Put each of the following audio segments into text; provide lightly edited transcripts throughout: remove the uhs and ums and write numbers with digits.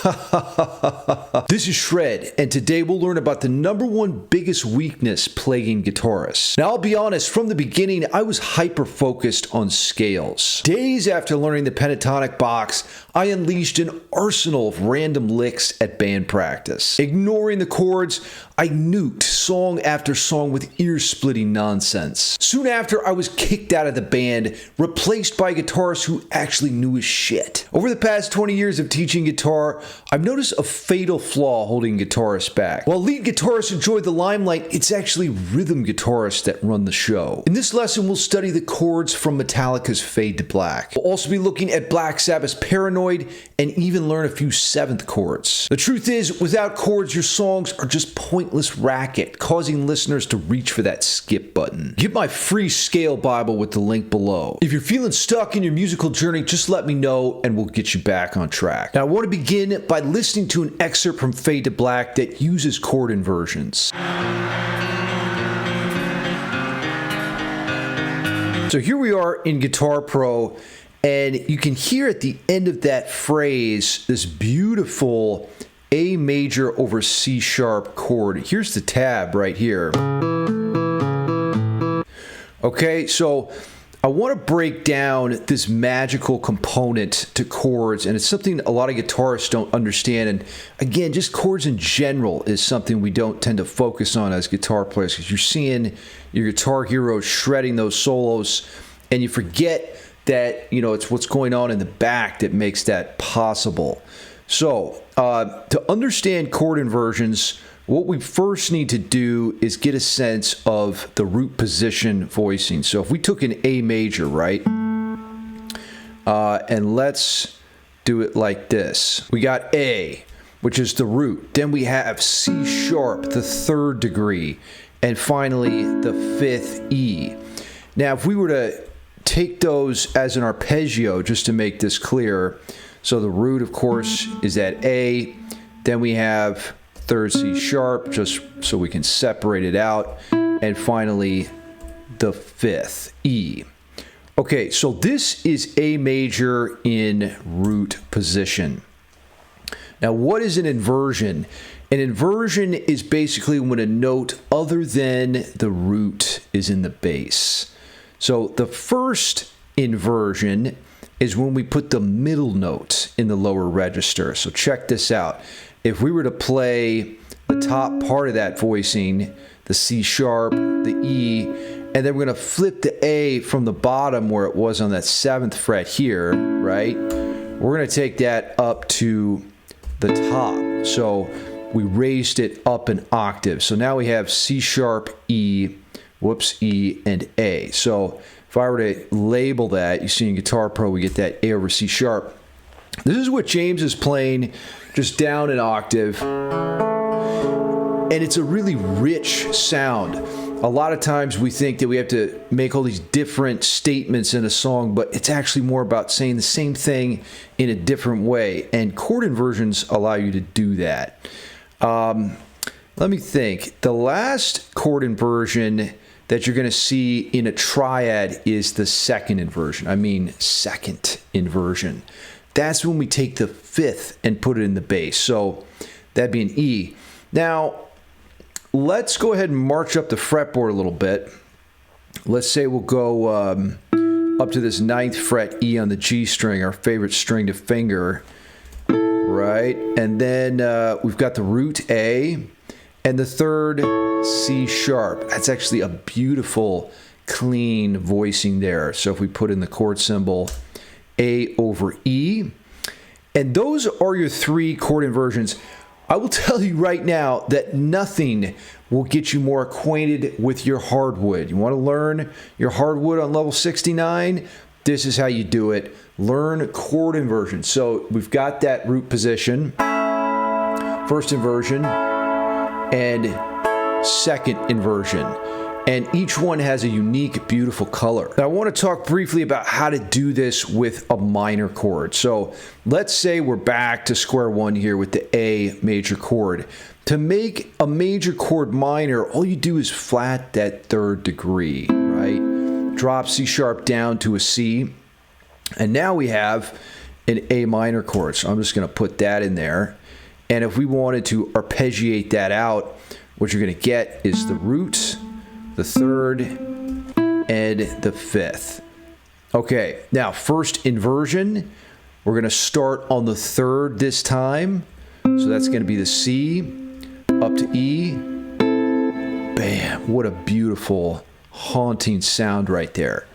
This is Shred, and today we'll learn about the #1 biggest weakness plaguing guitarists. Now, I'll be honest, from the beginning, I was hyper-focused on scales. Days after learning the pentatonic box, I unleashed an arsenal of random licks at band practice. Ignoring the chords, I nuked song after song with ear-splitting nonsense. Soon after, I was kicked out of the band, replaced by a guitarist who actually knew his shit. Over the past 20 years of teaching guitar, I've noticed a fatal flaw holding guitarists back. While lead guitarists enjoy the limelight, it's actually rhythm guitarists that run the show. In this lesson, we'll study the chords from Metallica's Fade to Black. We'll also be looking at Black Sabbath's Paranoid and even learn a few 7th chords. The truth is, without chords, your songs are just pointless racket, causing listeners to reach for that skip button. Get my free scale Bible with the link below. If you're feeling stuck in your musical journey, just let me know and we'll get you back on track. Now, I want to begin by listening to an excerpt from Fade to Black that uses chord inversions. So here we are in Guitar Pro, and you can hear at the end of that phrase this beautiful A major over C sharp chord. Here's the tab right here. Okay, so I want to break down this magical component to chords, and it's something a lot of guitarists don't understand. And again, just chords in general is something we don't tend to focus on as guitar players, because you're seeing your guitar hero shredding those solos, and you forget that, you know, it's what's going on in the back that makes that possible. So, to understand chord inversions, what we first need to do is get a sense of the root position voicing. So if we took an A major, right, and let's do it like this. We got A, which is the root. Then we have C sharp, the 3rd degree, and finally the 5th E. Now, if we were to take those as an arpeggio, just to make this clear, so the root, of course, is at A, then we have 3rd C sharp, just so we can separate it out, and finally the 5th E. Okay, so this is A major in root position. Now, what is an inversion? An inversion is basically when a note other than the root is in the bass. So the first inversion is when we put the middle note in the lower register. So check this out. If we were to play the top part of that voicing, the C sharp, the E, and then we're going to flip the A from the bottom where it was on that 7th fret here, right? We're going to take that up to the top. So we raised it up an octave. So now we have C sharp, E, E, and A. So if I were to label that, you see in Guitar Pro, we get that A over C sharp. This is what James is playing, just down an octave, and it's a really rich sound. A lot of times we think that we have to make all these different statements in a song, but it's actually more about saying the same thing in a different way, and chord inversions allow you to do that. Let me think. The last chord inversion that you're going to see in a triad is the second inversion. Second inversion. That's when we take the 5th and put it in the bass. So that'd be an E. Now, let's go ahead and march up the fretboard a little bit. Let's say we'll go up to this 9th fret E on the G string, our favorite string to finger, right? And then we've got the root A and the 3rd C sharp. That's actually a beautiful, clean voicing there. So if we put in the chord symbol, A over E. And those are your 3 chord inversions. I will tell you right now that nothing will get you more acquainted with your hardwood. You want to learn your hardwood on level 69? This is how you do it. Learn chord inversions. So we've got that root position, first inversion, and second inversion. And each one has a unique, beautiful color. Now, I want to talk briefly about how to do this with a minor chord. So let's say we're back to square one here with the A major chord. To make a major chord minor, all you do is flat that 3rd degree, right? Drop C sharp down to a C. And now we have an A minor chord. So I'm just going to put that in there. And if we wanted to arpeggiate that out, what you're going to get is the root, the third, and the fifth. Okay, now first inversion, we're going to start on the third this time. So that's going to be the C, up to E. Bam, what a beautiful, haunting sound right there.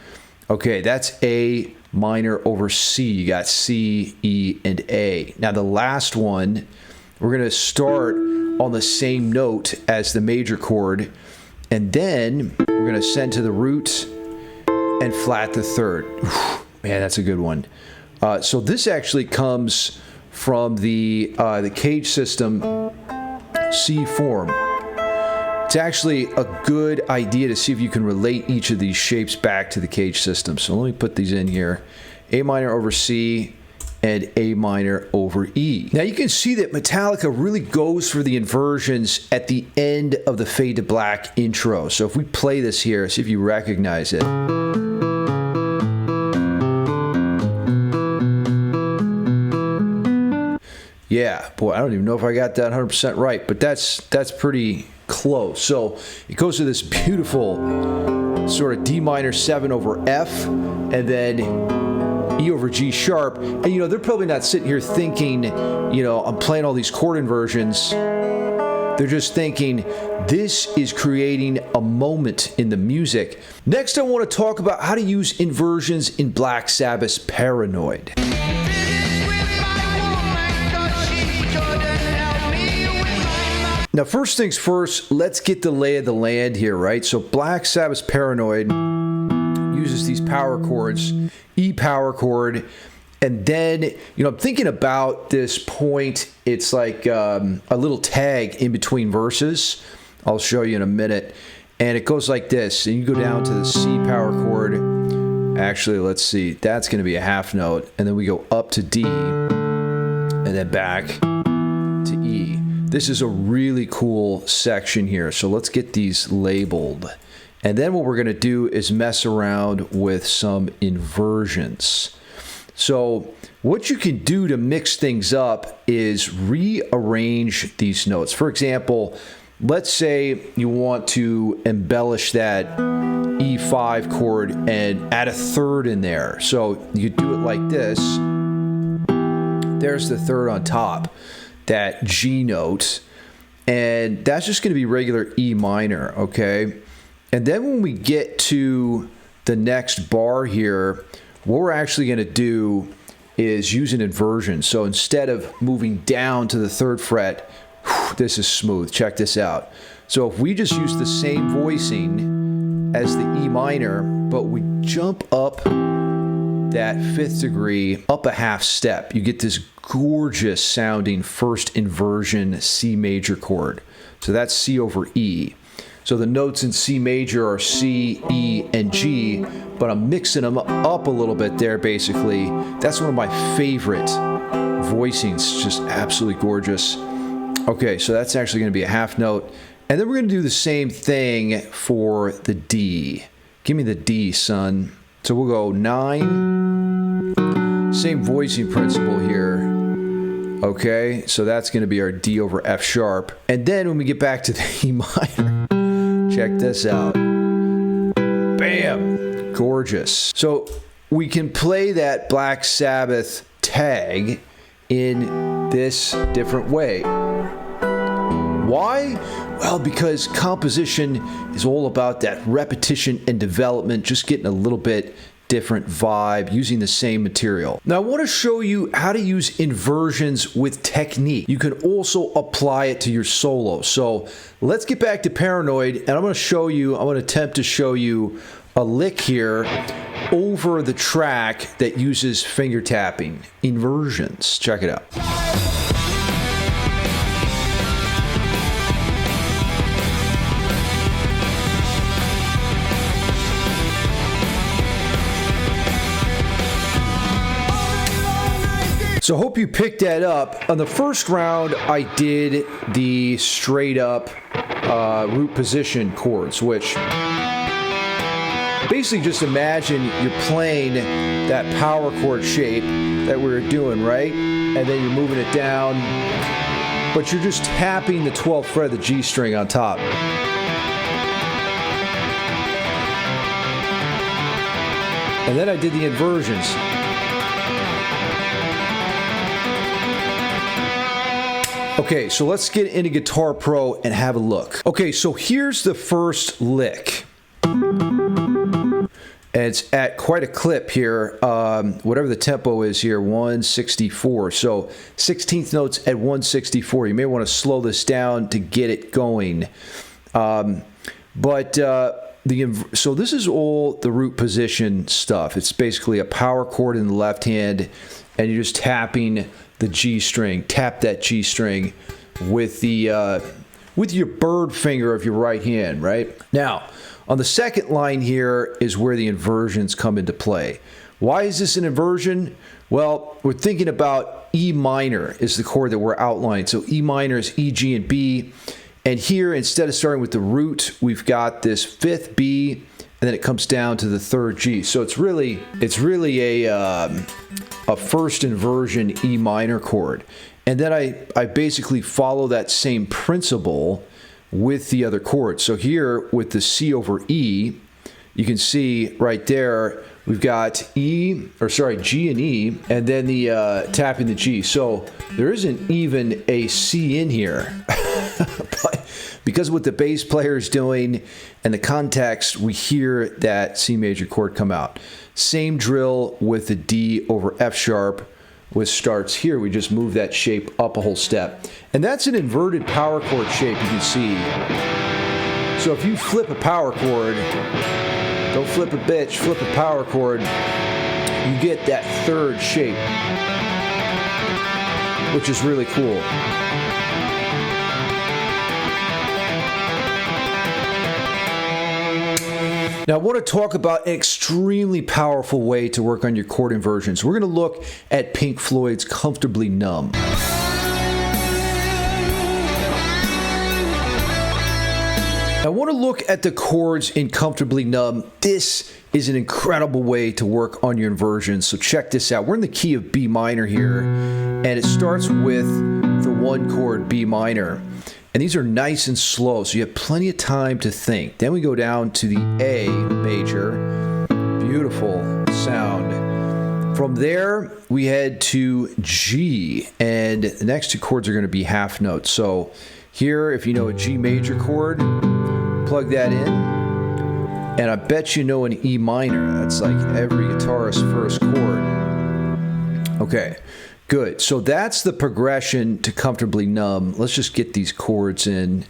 Okay, that's A minor over C. You got C, E, and A. Now the last one, we're going to start on the same note as the major chord, and then we're going to ascend to the root and flat the third. Man, that's a good one. So this actually comes from the cage system C form. It's actually a good idea to see if you can relate each of these shapes back to the cage system. So let me put these in here. A minor over C and A minor over E. Now you can see that Metallica really goes for the inversions at the end of the Fade to Black intro. So if we play this here, see if you recognize it. Yeah, boy, I don't even know if I got that 100% right, but that's pretty close. So it goes to this beautiful sort of D minor 7 over F, and then E over G sharp. And you know, they're probably not sitting here thinking, you know, I'm playing all these chord inversions. They're just thinking, this is creating a moment in the music. Next, I want to talk about how to use inversions in Black Sabbath's Paranoid. Now, first things first, let's get the lay of the land here, right? So Black Sabbath's Paranoid uses these power chords, E power chord, and then, you know, I'm thinking about this point, it's like a little tag in between verses. I'll show you in a minute. And it goes like this, and you go down to the C power chord. Actually, let's see, that's going to be a half note, and then we go up to D, and then back to E. This is a really cool section here, so let's get these labeled. And then what we're going to do is mess around with some inversions. So what you can do to mix things up is rearrange these notes. For example, let's say you want to embellish that E5 chord and add a third in there. So you do it like this. There's the third on top, that G note, and that's just going to be regular E minor, okay? And then when we get to the next bar here, what we're actually going to do is use an inversion. So instead of moving down to the third fret, this is smooth. Check this out. So if we just use the same voicing as the E minor, but we jump up that fifth degree up a half step, you get this gorgeous sounding first inversion C major chord. So that's C over E. So the notes in C major are C, E, and G, but I'm mixing them up a little bit there basically. That's one of my favorite voicings, just absolutely gorgeous. Okay, so that's actually going to be a half note. And then we're going to do the same thing for the D. Give me the D, son. So we'll go 9. Same voicing principle here. Okay, so that's going to be our D over F sharp. And then when we get back to the E minor, check this out. Bam! Gorgeous. So we can play that Black Sabbath tag in this different way. Why? Well, because composition is all about that repetition and development, just getting a little bit different vibe using the same material. Now I want to show you how to use inversions with technique. You can also apply it to your solo. So let's get back to Paranoid, and I'm going to attempt to show you a lick here over the track that uses finger tapping. Inversions. Check it out. So hope you picked that up. On the first round, I did the straight up root position chords, which basically just imagine you're playing that power chord shape that we were doing, right? And then you're moving it down, but you're just tapping the 12th fret of the G string on top. And then I did the inversions. Okay, so let's get into Guitar Pro and have a look. Okay, so here's the first lick. And it's at quite a clip here, whatever the tempo is here, 164. So 16th notes at 164. You may want to slow this down to get it going. So this is all the root position stuff. It's basically a power chord in the left hand, and you're just tapping the G string. Tap that G string with the with your bird finger of your right hand, right? Now, on the second line here is where the inversions come into play. Why is this an inversion? Well, we're thinking about E minor is the chord that we're outlining. So E minor is E, G, and B. And here, instead of starting with the root, we've got this 5th B, and then it comes down to the 3rd G. So it's really a first inversion E minor chord. And then I basically follow that same principle with the other chords. So here with the C over E, you can see right there we've got G and E, and then the tapping the G. So there isn't even a C in here. But because of what the bass player is doing and the context, we hear that C major chord come out. Same drill with the D over F sharp with starts here. We just move that shape up a whole step. And that's an inverted power chord shape, you can see. So if you flip a power chord, don't flip a bitch, flip a power chord, you get that 3rd shape, which is really cool. Now, I want to talk about an extremely powerful way to work on your chord inversions. We're going to look at Pink Floyd's Comfortably Numb. I want to look at the chords in Comfortably Numb. This is an incredible way to work on your inversions. So check this out. We're in the key of B minor here, and it starts with the 1 chord B minor. And these are nice and slow, so you have plenty of time to think. Then we go down to the A major. Beautiful sound. From there, we head to G, and the next 2 chords are going to be half notes. So here, if you know a G major chord, plug that in, and I bet you know an E minor. That's like every guitarist's first chord. Okay. Good. So that's the progression to Comfortably Numb. Let's just get these chords in.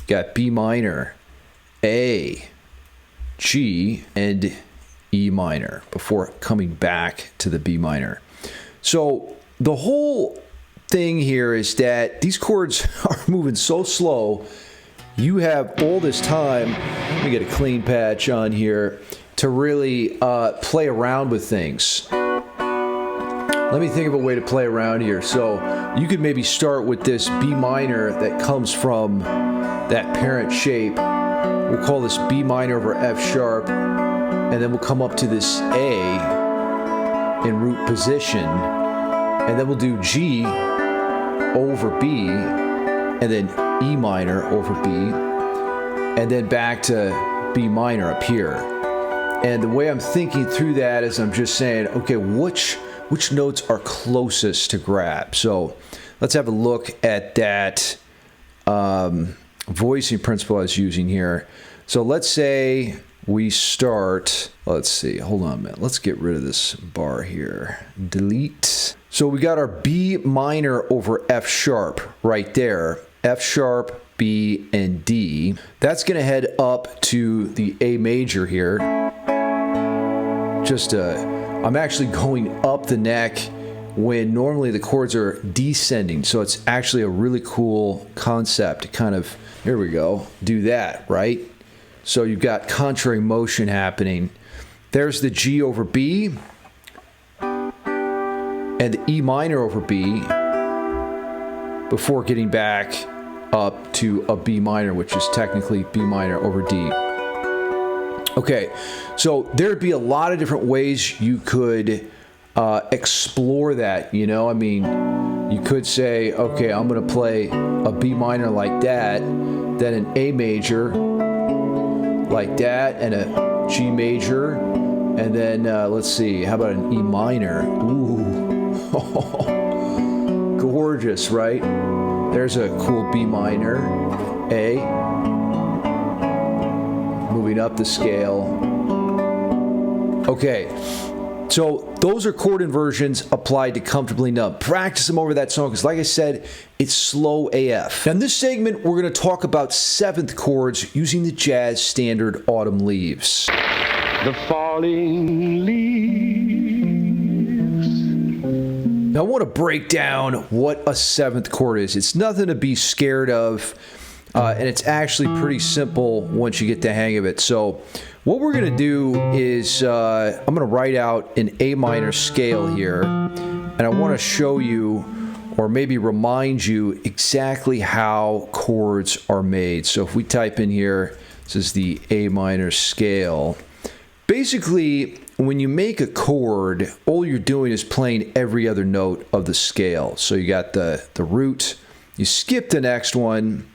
Got B minor, A, G, and E minor before coming back to the B minor. So the whole thing here is that these chords are moving so slow. You have all this time, let me get a clean patch on here, to really play around with things. Let me think of a way to play around here. So you could maybe start with this B minor that comes from that parent shape. We'll call this B minor over F sharp, and then we'll come up to this A in root position, and then we'll do G over B, and then E minor over B, and then back to B minor up here. And the way I'm thinking through that is I'm just saying, okay, which notes are closest to grab? So let's have a look at that voicing principle I was using here. So let's say we start, let's see, hold on a minute. Let's get rid of this bar here. Delete. So we got our B minor over F sharp right there. F sharp, B, and D. That's going to head up to the A major here. I'm actually going up the neck when normally the chords are descending. So it's actually a really cool concept to kind of, here we go, do that, right? So you've got contrary motion happening. There's the G over B and the E minor over B before getting back up to a B minor, which is technically B minor over D. Okay, so there'd be a lot of different ways you could explore that, you know? I mean, you could say, okay, I'm going to play a B minor like that, then an A major like that, and a G major, and then, let's see, how about an E minor? Ooh, gorgeous, right? There's a cool B minor, A, moving up the scale. Okay, so those are chord inversions applied to Comfortably Numb. Practice them over that song because, like I said, it's slow AF. Now, in this segment, we're going to talk about seventh chords using the jazz standard Autumn Leaves. The falling leaves. Now, I want to break down what a seventh chord is. It's nothing to be scared of, and it's actually pretty simple once you get the hang of it. So what we're going to do is I'm going to write out an A minor scale here, and I want to show you, or maybe remind you, exactly how chords are made. So if we type in here, this is the A minor scale. Basically, when you make a chord, all you're doing is playing every other note of the scale. So you got the root, you skip the next one,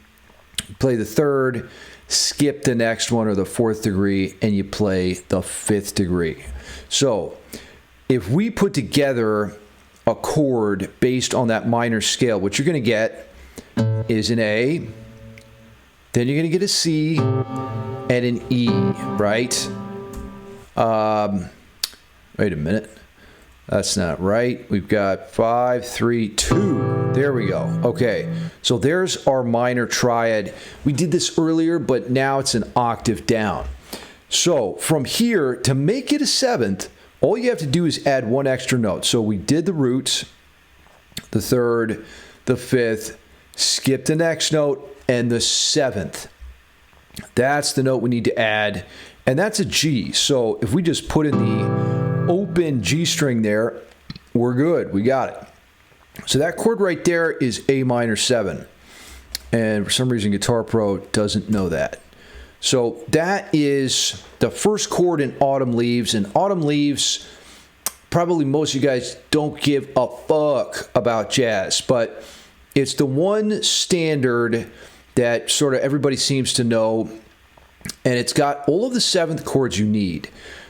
you play the third, skip the next one or the fourth degree, and you play the fifth degree. So if we put together a chord based on that minor scale, what you're going to get is an A, then you're going to get a C and an E, right? Wait a minute. That's not right. We've got 5, 3, 2. There we go. Okay, so there's our minor triad. We did this earlier, but now it's an octave down. So from here, to make it a seventh, all you have to do is add one extra note. So we did the root, the third, the fifth, skip the next note, and the seventh. That's the note we need to add, and that's a G. So if we just put in the open G string there, we're good. We got it. So that chord right there is A minor 7. And for some reason, Guitar Pro doesn't know that. So that is the first chord in Autumn Leaves. And Autumn Leaves, probably most of you guys don't give a fuck about jazz, but it's the one standard that sort of everybody seems to know, and it's got all of the seventh chords you need.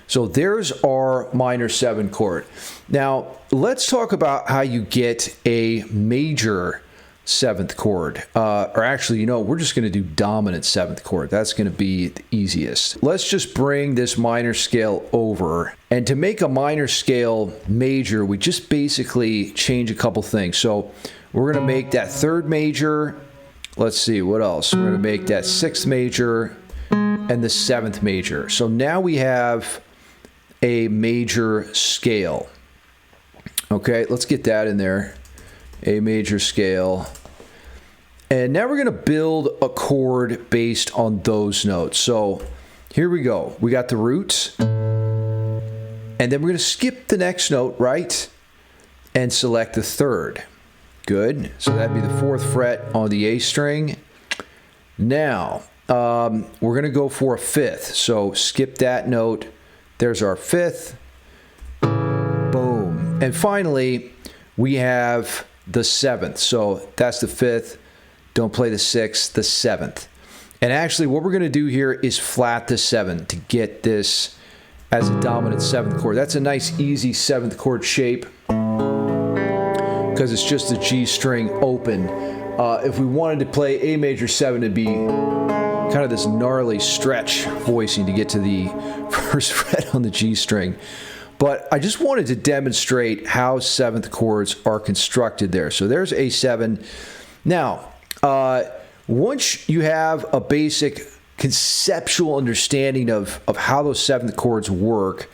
So there's our minor 7 chord. Now, let's talk about how you get a major 7th chord. Or actually, you know, we're just going to do dominant 7th chord. That's going to be the easiest. Let's just bring this minor scale over. And to make a minor scale major, we just basically change a couple things. So we're going to make that 3rd major. Let's see, what else? We're going to make that 6th major and the 7th major. So now we have a major scale. Okay, let's get that in there. A major scale. And now we're going to build a chord based on those notes. So here we go. We got the root. And then we're going to skip the next note, right? And select the 3rd. Good. So that'd be the 4th fret on the A string. Now, we're going to go for a 5th. So skip that note. There's our 5th. Boom. And finally, we have the 7th. So that's the 5th. Don't play the 6th, the 7th. And actually, what we're going to do here is flat the 7 to get this as a dominant 7th chord. That's a nice, easy 7th chord shape because it's just a G string open. If we wanted to play A major 7, it'd be kind of this gnarly stretch voicing to get to the first fret on the G string. But I just wanted to demonstrate how 7th chords are constructed there. So there's A7. Now, once you have a basic conceptual understanding of how those 7th chords work,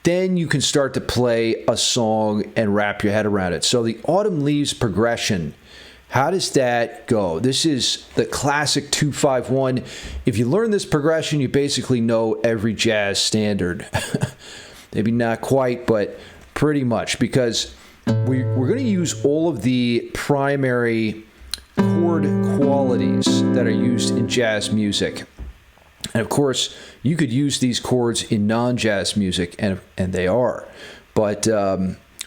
then you can start to play a song and wrap your head around it. So the Autumn Leaves progression, how does that go? This is the classic 2-5-1. If you learn this progression, you basically know every jazz standard. Maybe not quite, but pretty much, because we're going to use all of the primary chord qualities that are used in jazz music. And of course, you could use these chords in non-jazz music, and they are. But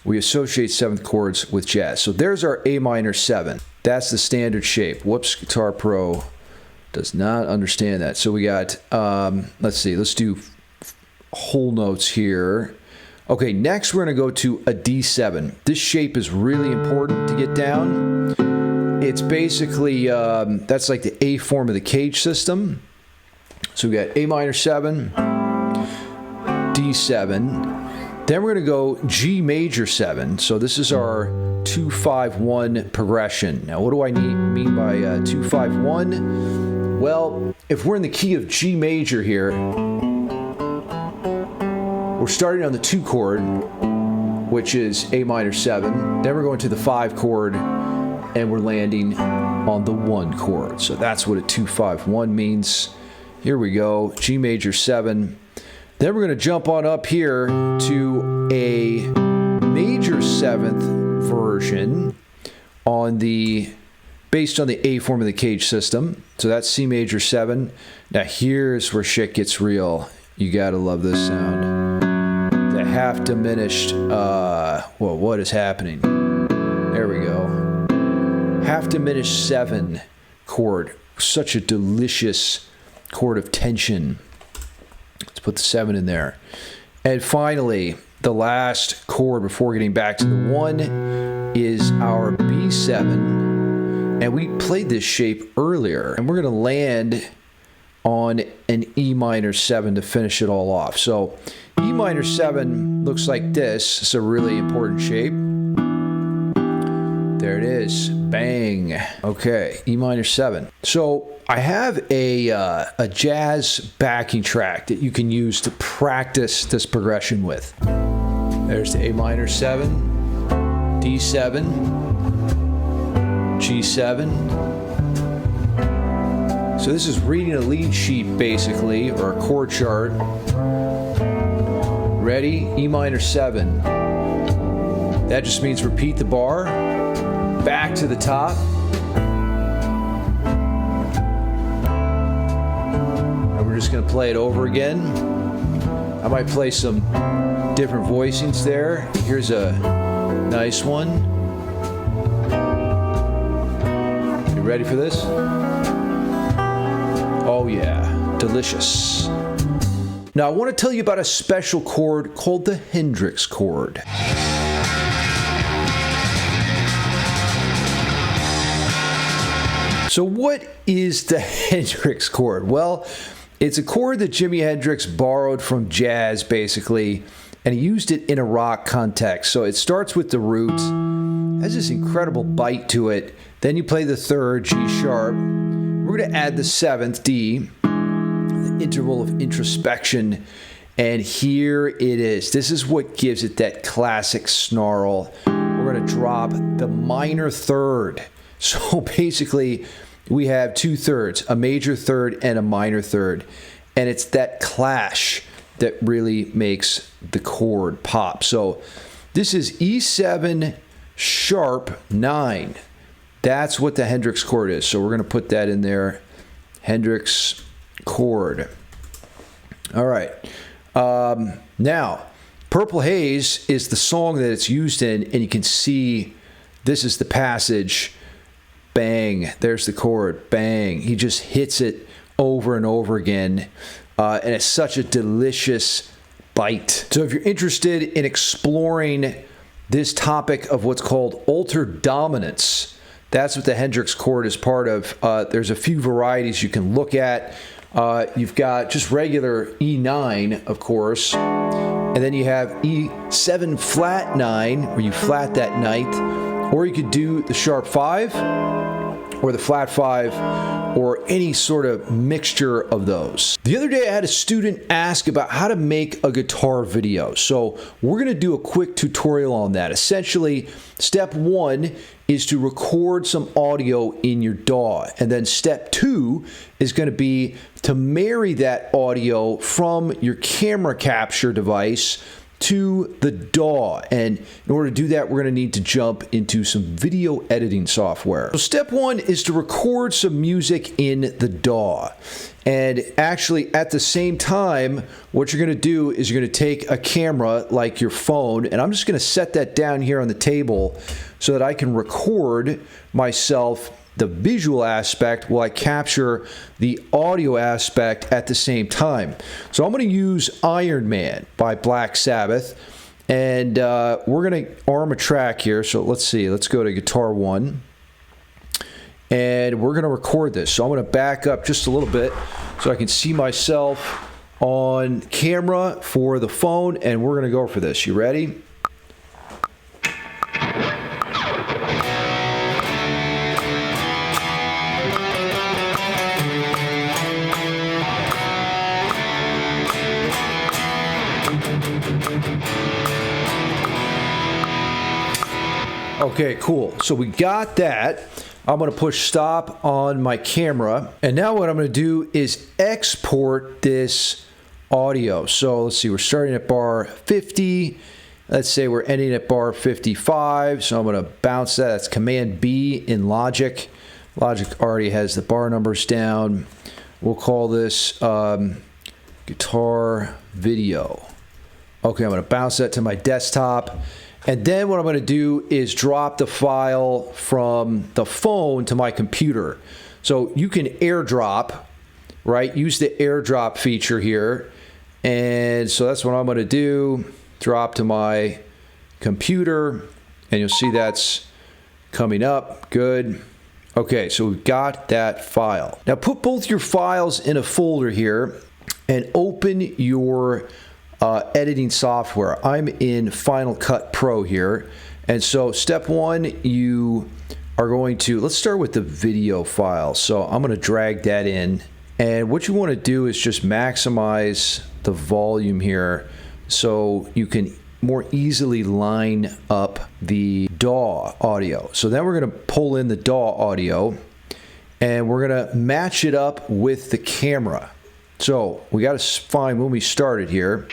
we associate seventh chords with jazz. So there's our A minor 7. That's the standard shape. Whoops, Guitar Pro does not understand that. So we got, let's see, let's do whole notes here. Okay, next we're going to go to a D7. This shape is really important to get down. It's basically, that's like the A form of the cage system. So we got A minor 7, D7. Then we're going to go G major 7. So this is our 2-5-1 progression. Now, what do I mean by 2-5-1? Well, if we're in the key of G major here, we're starting on the 2 chord, which is A minor 7. Then we're going to the 5 chord, and we're landing on the 1 chord. So that's what a 2-5-1 means. Here we go, G major 7. Then we're going to jump on up here to a major 7th version based on the A form of the cage system. So that's C major 7. Now here's where shit gets real. You gotta love this sound. The half diminished, well, what is happening? There we go. Half diminished 7 chord. Such a delicious chord of tension. Let's put the 7 in there. And finally, the last chord before getting back to the 1 is our B7. And we played this shape earlier. And we're going to land on an E minor 7 to finish it all off. So E minor 7 looks like this. It's a really important shape. There it is. Bang. Okay, E minor 7. So I have a jazz backing track that you can use to practice this progression with. There's the A minor 7, D7, G7. So this is reading a lead sheet basically, or a chord chart. Ready? E minor 7. That just means repeat the bar. Back to the top. And we're just going to play it over again. I might play some different voicings there. Here's a nice one. You ready for this? Oh yeah, delicious. Now I want to tell you about a special chord called the Hendrix Chord. So what is the Hendrix Chord? Well, it's a chord that Jimi Hendrix borrowed from jazz, basically, and he used it in a rock context. So it starts with the root, has this incredible bite to it. Then you play the 3rd, G sharp. We're going to add the 7th, D, the interval of introspection, and here it is. This is what gives it that classic snarl. We're going to drop the minor 3rd. So basically, we have 2 thirds, a major 3rd and a minor 3rd. And it's that clash that really makes the chord pop. So this is E7 sharp 9. That's what the Hendrix Chord is. So we're going to put that in there. Hendrix Chord. All right. Now, Purple Haze is the song that it's used in, and you can see this is the passage. Bang, there's the chord, bang. He just hits it over and over again, and it's such a delicious bite. So if you're interested in exploring this topic of what's called altered dominance, that's what the Hendrix Chord is part of. There's a few varieties you can look at. You've got just regular E9, of course, and then you have E7 flat 9, where you flat that ninth, or you could do the sharp 5, or the flat 5, or any sort of mixture of those. The other day I had a student ask about how to make a guitar video. So we're going to do a quick tutorial on that. Essentially, step 1 is to record some audio in your DAW. And then step 2 is going to be to marry that audio from your camera capture device to the DAW. And in order to do that, we're going to need to jump into some video editing software. So step 1 is to record some music in the DAW. And actually, at the same time, what you're going to do is you're going to take a camera like your phone, and I'm just going to set that down here on the table so that I can record myself, the visual aspect, while I capture the audio aspect at the same time. So I'm going to use Iron Man by Black Sabbath, and we're going to arm a track here. So let's see. Let's go to guitar 1. And we're going to record this. So I'm going to back up just a little bit so I can see myself on camera for the phone, and we're going to go for this. You ready? Okay, cool. So we got that. I'm going to push stop on my camera. And now what I'm going to do is export this audio. So let's see, we're starting at bar 50. Let's say we're ending at bar 55. So I'm going to bounce that. That's Command B in Logic. Logic already has the bar numbers down. We'll call this guitar video. Okay, I'm going to bounce that to my desktop. And then what I'm going to do is drop the file from the phone to my computer. So you can airdrop, right? Use the airdrop feature here. And so that's what I'm going to do. Drop to my computer. And you'll see that's coming up. Good. Okay, so we've got that file. Now put both your files in a folder here and open your editing software. I'm in Final Cut Pro here. And so step 1, you are going to, let's start with the video file. So I'm going to drag that in. And what you want to do is just maximize the volume here so you can more easily line up the DAW audio. So then we're going to pull in the DAW audio and we're going to match it up with the camera. So we got to find when we started here.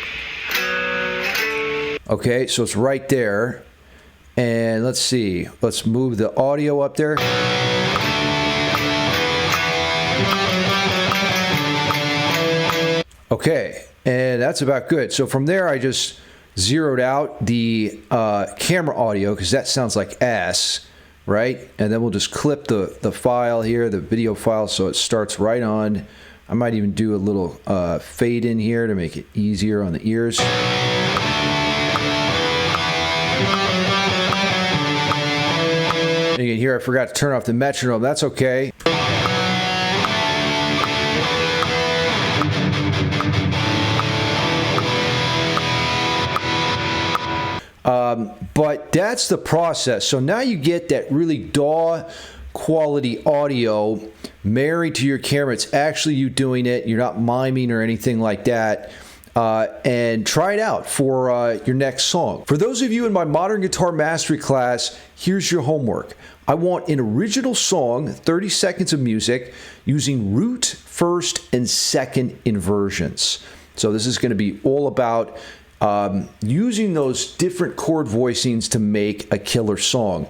Okay, so it's right there. And let's see. Let's move the audio up there. Okay, and that's about good. So from there, I just zeroed out the camera audio because that sounds like ass, right? And then we'll just clip the file here, the video file, so it starts right on. I might even do a little fade in here to make it easier on the ears. And you can hear I forgot to turn off the metronome. That's okay. But that's the process. So now you get that really DAW quality audio married to your camera. It's actually you doing it. You're not miming or anything like that. And try it out for your next song. For those of you in my Modern Guitar Mastery class, here's your homework. I want an original song, 30 seconds of music, using root, first, and second inversions. So this is going to be all about using those different chord voicings to make a killer song.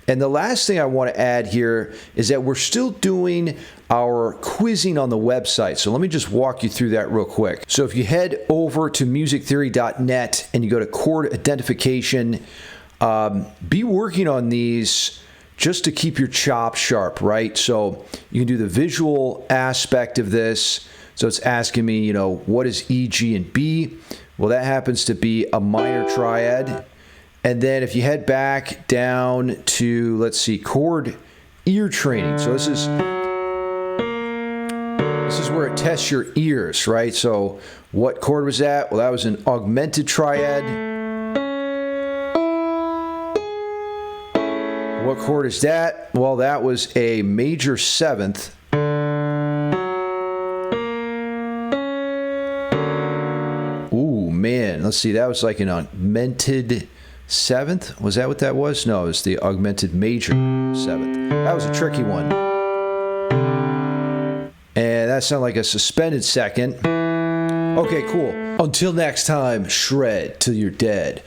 And the last thing I want to add here is that we're still doing our quizzing on the website. So let me just walk you through that real quick. So if you head over to musictheory.net and you go to chord identification, be working on these just to keep your chops sharp, right? So you can do the visual aspect of this. So it's asking me, you know, what is E, G, and B? Well, that happens to be a minor triad. And then if you head back down to, let's see, chord ear training. So this is where it tests your ears, right? So what chord was that? Well, that was an augmented triad. What chord is that? Well, that was a major seventh. Ooh, man. Let's see. That was like an augmented seventh. Was that what that was? No, it was the augmented major seventh. That was a tricky one. And that sounded like a suspended second. Okay, cool. Until next time, shred till you're dead.